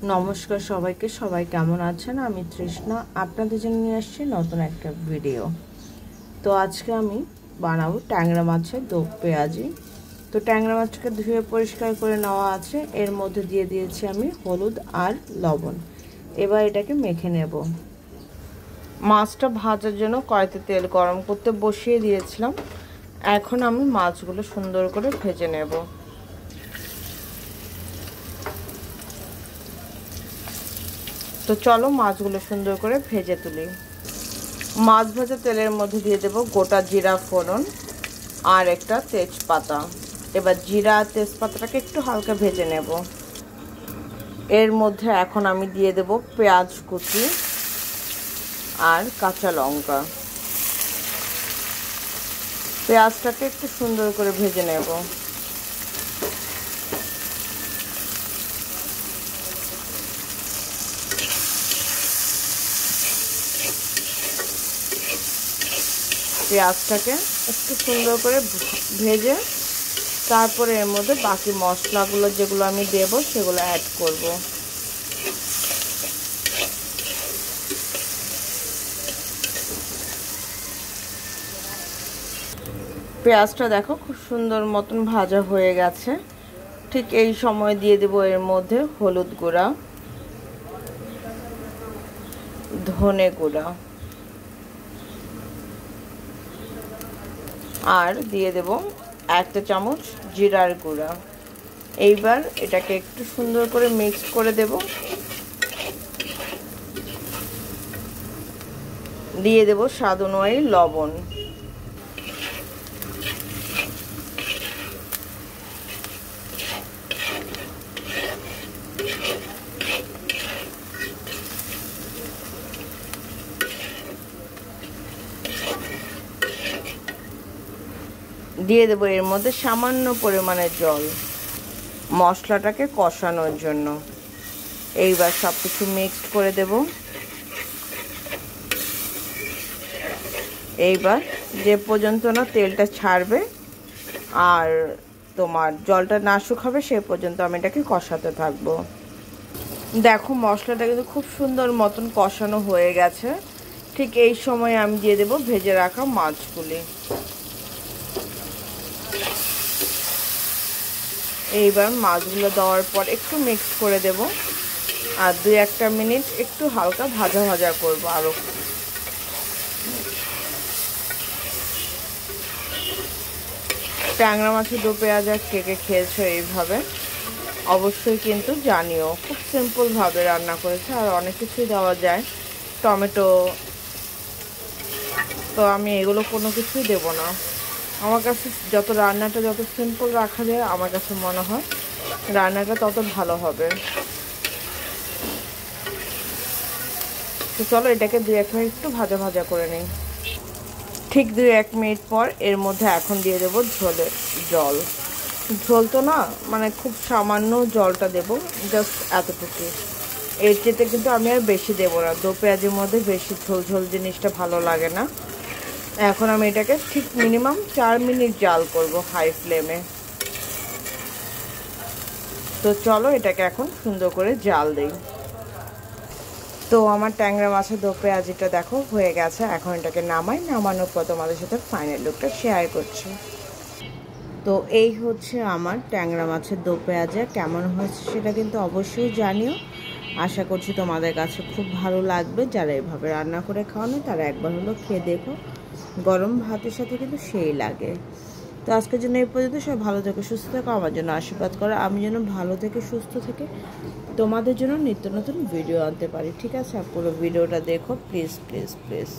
নমস্কার সবাইকে, সবাই কেমন আছেন? আমি তৃষ্ণা আপনাদের জন্য নিয়ে আসছি নতুন একটা ভিডিও। তো আজকে আমি বানাবো ট্যাংরা মাছের দো পেঁয়াজি। তো ট্যাংরা মাছটাকে ধুয়ে পরিষ্কার করে নেওয়া আছে, এর মধ্যে দিয়ে দিয়েছি আমি হলুদ আর লবণ। এবার এটাকে মেখে নেব। মাছটা ভাজার জন্য কড়াইতে তেল গরম করতে বসিয়ে দিয়েছিলাম। এখন আমি মাছগুলো সুন্দর করে ভেজে নেব। তো চলো মাছগুলো সুন্দর করে ভেজে তুলি। মাছ ভাজা তেলের মধ্যে দিয়ে দেব গোটা জিরা ফোড়ন আর একটা তেজপাতা। এবার জিরা আর তেজপাতাটাকে একটু হালকা ভেজে নেব। এর মধ্যে এখন আমি দিয়ে দেব পেঁয়াজ কুচি আর কাঁচা লঙ্কা। পেঁয়াজটাকে একটু সুন্দর করে ভেজে নেব। পেঁয়াজটাকে একটু সুন্দর করে ভেজে তারপরে এর মধ্যে বাকি মশলাগুলো যেগুলো আমি দেব সেগুলো অ্যাড করব। পেঁয়াজটা দেখো খুব সুন্দর মতন ভাজা হয়ে গেছে। ঠিক এই সময় দিয়ে দেব এর মধ্যে হলুদ গুঁড়া, ধনে গুঁড়া আর দিয়ে দেব 1 চামচ জিরার গুঁড়া। এইবার এটাকে একটু সুন্দর করে মিক্স করে দেব। দিয়ে দেব স্বাদ অনুযায়ী লবণ। দিয়ে দেব এর মধ্যে সামান্য পরিমাণে জল মশলাটাকে কষানোর জন্য। এইবার সব কিছু মিক্সড করে দেব। এইবার যে পর্যন্ত না তেলটা ছাড়বে আর তোমার জলটা না শুকাবে সে পর্যন্ত আমি এটাকে কষাতে থাকবো। দেখো মশলাটা কিন্তু খুব সুন্দর মতন কষানো হয়ে গেছে। ঠিক এই সময় আমি দিয়ে দেব ভেজে রাখা মাছগুলি। এইবার মাছগুলো দেওয়ার পর একটু মিক্স করে দেব আর 2-1 মিনিট একটু হালকা ভাজা ভাজা করব। আরও ট্যাংরা মাছের দো পেঁয়াজ আর কে কে খেয়েছো এইভাবে অবশ্যই কিন্তু জানিও। খুব সিম্পলভাবে রান্না করেছে আর অনেক কিছুই দেওয়া যায়, টমেটো। তো আমি এগুলো কোনো কিছুই দেব না। আমার কাছে রান্নাটা যত সিম্পল রাখা যায় আমার কাছে মনে হয় রান্নাটা তত ভালো হবে। তো চলো এটাকে 2-1 মিনিট একটু ভাজা ভাজা করে নিই। ঠিক 2-1 মিনিট পর এর মধ্যে এখন দিয়ে দেব জল। ঝোল তো না, মানে খুব সামান্য জলটা দেব, জাস্ট এতটুকু। এর চেয়ে কিন্তু আমি আর বেশি দেব না। দো পেঁয়াজের মধ্যে বেশি ঝোল ঝোল জিনিসটা ভালো লাগে না। এখন আমি এটাকে ঠিক মিনিমাম 4 মিনিট জাল করব হাই ফ্লেমে। তো চলো এটাকে এখন সুন্দর করে জাল দেই। তো আমার ট্যাংরা মাছের দো পেঁয়াজিটা দেখো হয়ে গেছে। এখন এটাকে নামানোর পর তোমাদের সাথে ফাইনাল লুকটা শেয়ার করছি। তো এই হচ্ছে আমার ট্যাংরা মাছের দো পেঁয়াজা। কেমন হয়েছে সেটা কিন্তু অবশ্যই জানিও। আশা করছি তোমাদের কাছে খুব ভালো লাগবে। যারা এভাবে রান্না করে খাওয়ানো তারা একবার হলো খেয়ে দেখো, গরম ভাতের সাথে কিন্তু সেই লাগে। তো আজকের জন্য এই পর্যন্ত। সবাই ভালো থেকো, সুস্থ থেকো, আমার জন্য আশীর্বাদ করো আমি যেন ভালো থেকে সুস্থ থেকে তোমাদের জন্য নিত্য নতুন ভিডিও আনতে পারি। ঠিক আছে, পুরো ভিডিওটা দেখো প্লিজ প্লিজ প্লিজ।